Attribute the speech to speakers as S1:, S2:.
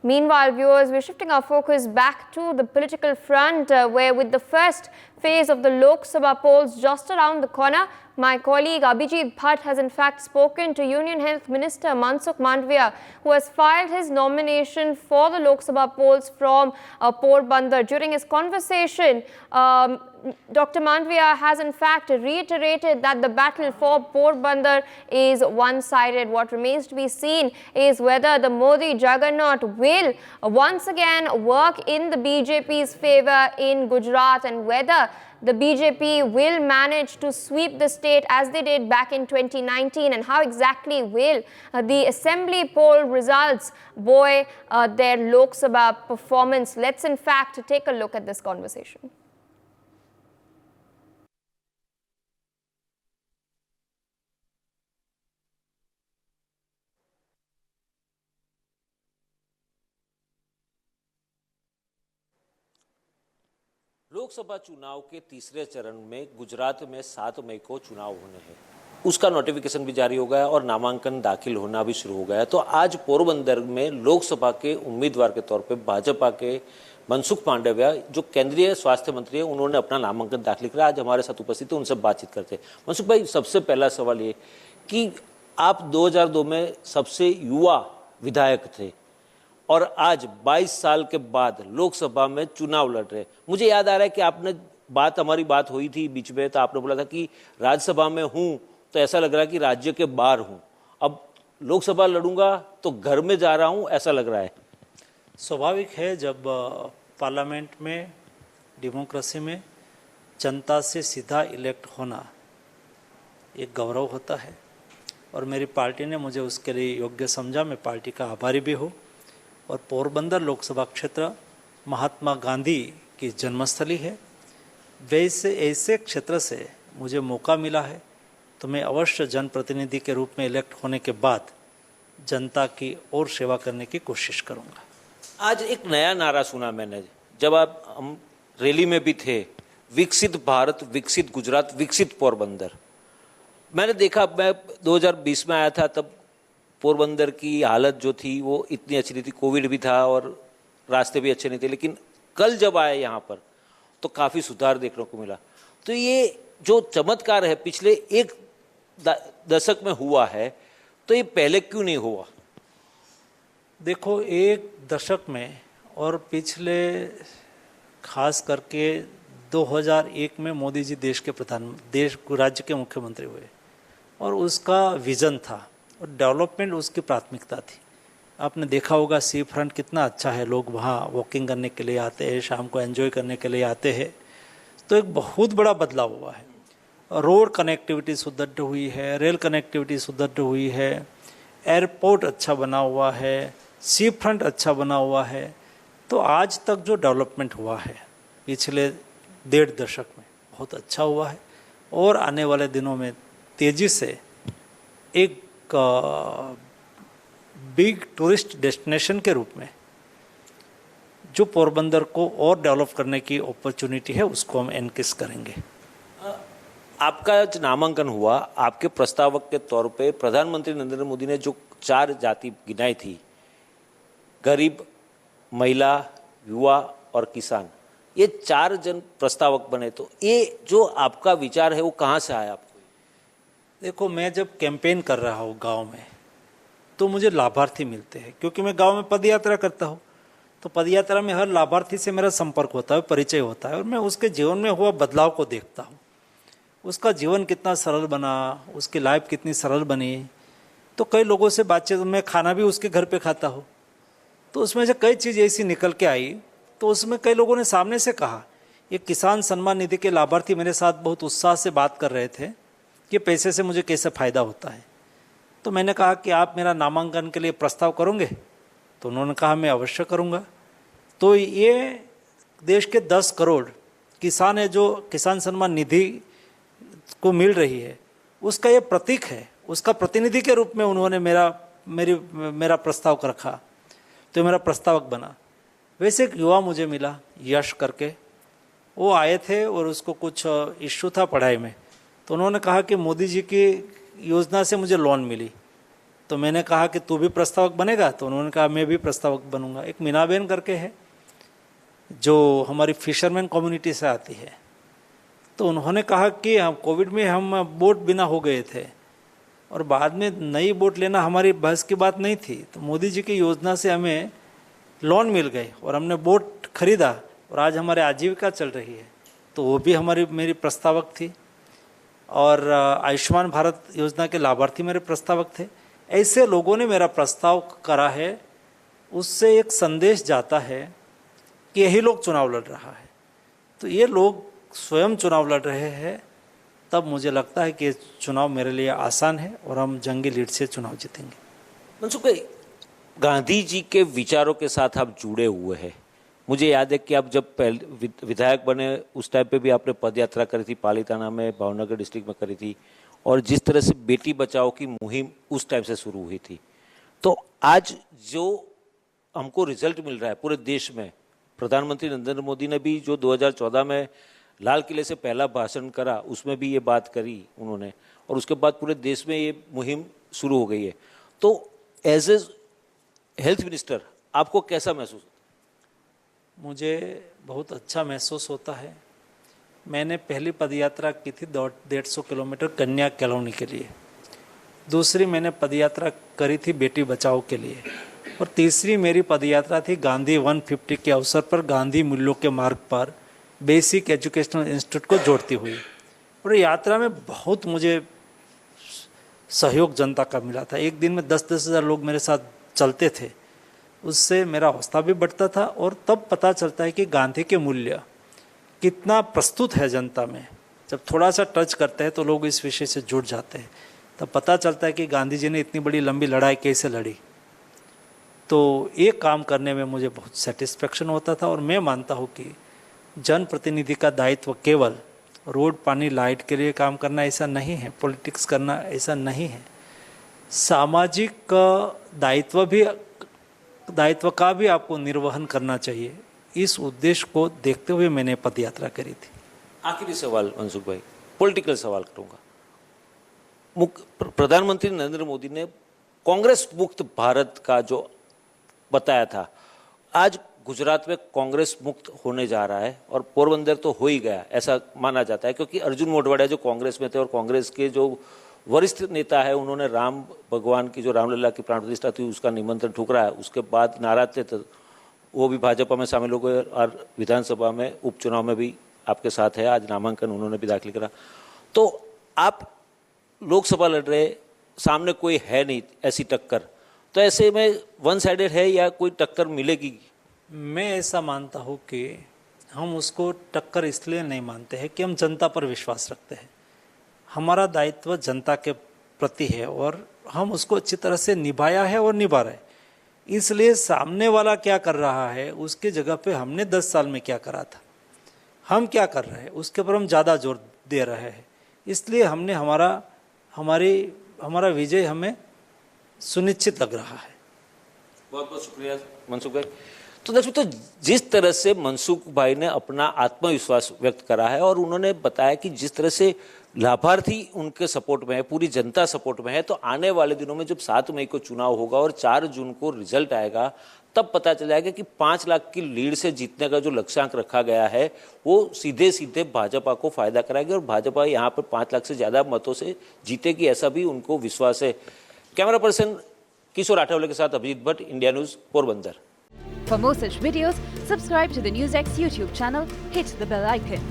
S1: Meanwhile, viewers, we're shifting our focus back to the political front, where with the first phase of the Lok Sabha polls just around the corner, my colleague Abhijit Bhatt has in fact spoken to Union Health Minister Mansukh Mandavia, who has filed his nomination for the Lok Sabha polls from Porbandar. During his conversation, Dr. Mandavia has in fact reiterated that the battle for Porbandar is one-sided. What remains to be seen is whether the Modi juggernaut will once again work in the BJP's favor in Gujarat, and whether the BJP will manage to sweep the state as they did back in 2019, and how exactly will the assembly poll results buoy their Lok Sabha performance. Let's in fact take a look at this conversation.
S2: Lok Sabha चुनाव के तीसरे चरण में गुजरात में 7 मई को चुनाव होने हैं। उसका नोटिफिकेशन भी जारी हो गया और नामांकन दाखिल होना भी शुरू हो गया। तो आज पोरबंदर में लोकसभा के उम्मीदवार के तौर पे भाजपा के मनसुख मांडविया, जो केंद्रीय स्वास्थ्य मंत्री है, उन्होंने अपना नामांकन दाखिल किया। आज हमारे साथ उपस्थित है, उनसे बातचीत करते हैं। मनसुख भाई, सबसे पहला सवाल ये कि आप 2002 में सबसे युवा विधायक थे और आज 22 साल के बाद लोकसभा में चुनाव लड़ रहे। मुझे याद आ रहा है कि आपने हमारी बात हुई थी बीच में, तो आपने बोला था कि राज्यसभा में हूं तो ऐसा लग रहा है कि राज्य के बाहर हूं, अब लोकसभा लड़ूंगा तो घर में जा रहा हूं, ऐसा लग रहा है।
S3: स्वाभाविक है, जब पार्लियामेंट में, डेमोक्रेसी में जनता से सीधा इलेक्ट होना एक गौरव होता है और मेरी पार्टी ने मुझे उसके लिए योग्य समझा। मैं पार्टी का आभारी भी हूँ। और पोरबंदर लोकसभा क्षेत्र महात्मा गांधी की जन्मस्थली है, वैसे ऐसे क्षेत्र से मुझे मौका मिला है तो मैं अवश्य जनप्रतिनिधि के रूप में इलेक्ट होने के बाद जनता की और सेवा करने की कोशिश करूंगा।
S2: आज एक नया नारा सुना मैंने, जब हम रैली में भी थे, विकसित भारत, विकसित गुजरात, विकसित पोरबंदर। मैंने देखा, मैं 2020 में आया था, तब पोरबंदर की हालत जो थी वो इतनी अच्छी नहीं थी, कोविड भी था और रास्ते भी अच्छे नहीं थे। लेकिन कल जब आए यहाँ पर तो काफ़ी सुधार देखने को मिला। तो ये जो चमत्कार है पिछले एक दशक में हुआ है, तो ये पहले क्यों नहीं हुआ?
S3: देखो, एक दशक में और पिछले खास करके 2001 में मोदी जी राज्य के मुख्यमंत्री हुए और उसका विजन था और डेवलपमेंट उसकी प्राथमिकता थी। आपने देखा होगा सी फ्रंट कितना अच्छा है, लोग वहाँ वॉकिंग करने के लिए आते हैं, शाम को एंजॉय करने के लिए आते हैं। तो एक बहुत बड़ा बदलाव हुआ है। रोड कनेक्टिविटी सुदृढ़ हुई है, रेल कनेक्टिविटी सुदृढ़ हुई है, एयरपोर्ट अच्छा बना हुआ है, सी फ्रंट अच्छा बना हुआ है। तो आज तक जो डेवलपमेंट हुआ है पिछले 1.5 दशक में बहुत अच्छा हुआ है और आने वाले दिनों में तेज़ी से एक बिग टूरिस्ट डेस्टिनेशन के रूप में जो पोरबंदर को और डेवलप करने की अपॉर्चुनिटी है उसको हम एनकेस करेंगे।
S2: आपका जो नामांकन हुआ, आपके प्रस्तावक के तौर पे प्रधानमंत्री नरेंद्र मोदी ने जो 4 जाति गिनाई थी, गरीब, महिला, युवा और किसान, ये 4 जन प्रस्तावक बने। तो ये जो आपका विचार है वो कहाँ से आया आपको?
S3: देखो, मैं जब कैंपेन कर रहा हूँ गांव में तो मुझे लाभार्थी मिलते हैं, क्योंकि मैं गांव में पदयात्रा करता हूँ। तो पदयात्रा में हर लाभार्थी से मेरा संपर्क होता है, परिचय होता है और मैं उसके जीवन में हुआ बदलाव को देखता हूँ। उसका जीवन कितना सरल बना, उसकी लाइफ कितनी सरल बनी। तो कई लोगों से बातचीत, मैं खाना भी उसके घर पे खाता हूँ, तो उसमें से कई चीज़ ऐसी निकल के आई। तो उसमें कई लोगों ने सामने से कहा, ये किसान सम्मान निधि के लाभार्थी मेरे साथ बहुत उत्साह से बात कर रहे थे कि पैसे से मुझे कैसे फ़ायदा होता है। तो मैंने कहा कि आप मेरा नामांकन के लिए प्रस्ताव करोगे? तो उन्होंने कहा मैं अवश्य करूँगा। तो ये देश के 10 करोड़ किसान है जो किसान सम्मान निधि को मिल रही है, उसका ये प्रतीक है, उसका प्रतिनिधि के रूप में उन्होंने मेरा प्रस्ताव रखा, तो मेरा प्रस्तावक बना। वैसे एक युवा मुझे मिला, यश करके, वो आए थे और उसको कुछ इश्यू था पढ़ाई में, तो उन्होंने कहा कि मोदी जी की योजना से मुझे लोन मिली तो मैंने कहा कि तू भी प्रस्तावक बनेगा, तो उन्होंने कहा मैं भी प्रस्तावक बनूंगा। एक मीनाबेन करके है जो हमारी फिशरमैन कम्युनिटी से आती है, तो उन्होंने कहा कि हम कोविड में हम बोट बिना हो गए थे और बाद में नई बोट लेना हमारी बहस की बात नहीं थी, तो मोदी जी की योजना से हमें लोन मिल गए और हमने बोट खरीदा और आज हमारे आजीविका चल रही है। तो वो भी मेरी प्रस्तावक थी। और आयुष्मान भारत योजना के लाभार्थी मेरे प्रस्तावक थे। ऐसे लोगों ने मेरा प्रस्ताव करा है, उससे एक संदेश जाता है कि यही लोग चुनाव लड़ रहा है। तो ये लोग स्वयं चुनाव लड़ रहे हैं, तब मुझे लगता है कि ये चुनाव मेरे लिए आसान है और हम जंगी लीड से चुनाव जीतेंगे।
S2: मनसुख भाई, गांधी जी के विचारों के साथ आप जुड़े हुए हैं। मुझे याद है कि आप जब पहले विधायक बने उस टाइम पे भी आपने पद यात्रा करी थी, पालीताना में, भावनगर डिस्ट्रिक्ट में करी थी, और जिस तरह से बेटी बचाओ की मुहिम उस टाइम से शुरू हुई थी। तो आज जो हमको रिजल्ट मिल रहा है पूरे देश में, प्रधानमंत्री नरेंद्र मोदी ने भी जो 2014 में लाल किले से पहला भाषण करा उसमें भी ये बात करी उन्होंने, और उसके बाद पूरे देश में ये मुहिम शुरू हो गई है। तो एज ए हेल्थ मिनिस्टर आपको कैसा महसूस होता है?
S3: मुझे बहुत अच्छा महसूस होता है। मैंने पहली पदयात्रा की थी 150 किलोमीटर कन्या कॉलोनी के लिए, दूसरी मैंने पदयात्रा करी थी बेटी बचाओ के लिए, और तीसरी मेरी पदयात्रा थी गांधी 150 के अवसर पर गांधी मूल्यों के मार्ग पर बेसिक एजुकेशनल इंस्टीट्यूट को जोड़ती हुई। और यात्रा में बहुत मुझे सहयोग जनता का मिला था। एक दिन में 10-10 हज़ार लोग मेरे साथ चलते थे, उससे मेरा हौसला भी बढ़ता था। और तब पता चलता है कि गांधी के मूल्य कितना प्रस्तुत है जनता में। जब थोड़ा सा टच करते हैं तो लोग इस विषय से जुड़ जाते हैं, तब पता चलता है कि गांधी जी ने इतनी बड़ी लंबी लड़ाई कैसे लड़ी। तो ये काम करने में मुझे बहुत सेटिस्फेक्शन होता था। और मैं मानता हूँ कि जनप्रतिनिधि का दायित्व केवल रोड, पानी, लाइट के लिए काम करना ऐसा नहीं है, पॉलिटिक्स करना ऐसा नहीं है। सामाजिक दायित्व का भी आपको निर्वहन करना चाहिए। इस उद्देश्य को देखते हुए मैंने पदयात्रा करी थी।
S2: आखिरी सवाल मनसुख भाई, पॉलिटिकल सवाल करूंगा। प्रधानमंत्री नरेंद्र मोदी ने कांग्रेस मुक्त भारत का जो बताया था, आज गुजरात में कांग्रेस मुक्त होने जा रहा है और पोरबंदर तो हो ही गया ऐसा माना जाता है, क्योंकि अर्जुन मोढवाडिया जो कांग्रेस में थे और कांग्रेस के जो वरिष्ठ नेता है उन्होंने राम भगवान की जो रामलला की प्राण प्रतिष्ठा थी उसका निमंत्रण ठुकरा है। उसके बाद नाराज थे तो वो भी भाजपा में शामिल हो गए और विधानसभा में उपचुनाव में भी आपके साथ है। आज नामांकन उन्होंने भी दाखिल करा। तो आप लोकसभा लड़ रहे, सामने कोई है नहीं ऐसी टक्कर, तो ऐसे में वन साइडेड है या कोई टक्कर मिलेगी?
S3: मैं ऐसा मानता हूँ कि हम उसको टक्कर इसलिए नहीं मानते हैं कि हम जनता पर विश्वास रखते हैं। हमारा दायित्व जनता के प्रति है और हम उसको अच्छी तरह से निभाया है और निभा रहे हैं। इसलिए सामने वाला क्या कर रहा है उसकी जगह पे हमने 10 साल में क्या करा था, हम क्या कर रहे हैं उसके पर हम ज़्यादा जोर दे रहे हैं। इसलिए हमने हमारा विजय हमें सुनिश्चित लग रहा है।
S2: बहुत बहुत शुक्रिया मनसुख भाई। तो दर्शकों, तो जिस तरह से मनसुख भाई ने अपना आत्मविश्वास व्यक्त करा है और उन्होंने बताया कि जिस तरह से लाभार्थी उनके सपोर्ट में है, पूरी जनता सपोर्ट में है, तो आने वाले दिनों में जब 7 मई को चुनाव होगा और 4 जून को रिजल्ट आएगा, तब पता चल जाएगा कि 5 लाख की लीड से जीतने का जो लक्ष्यांक रखा गया है वो सीधे सीधे भाजपा को फायदा कराएगी और भाजपा यहाँ पर 5 लाख से ज़्यादा मतों से जीतेगी, ऐसा भी उनको विश्वास है। कैमरा पर्सन किशोर आठवले के साथ Abhijeet Bhatt, India news, Porbandar.
S4: For more such videos, subscribe to the NewsX YouTube channel, hit the bell icon.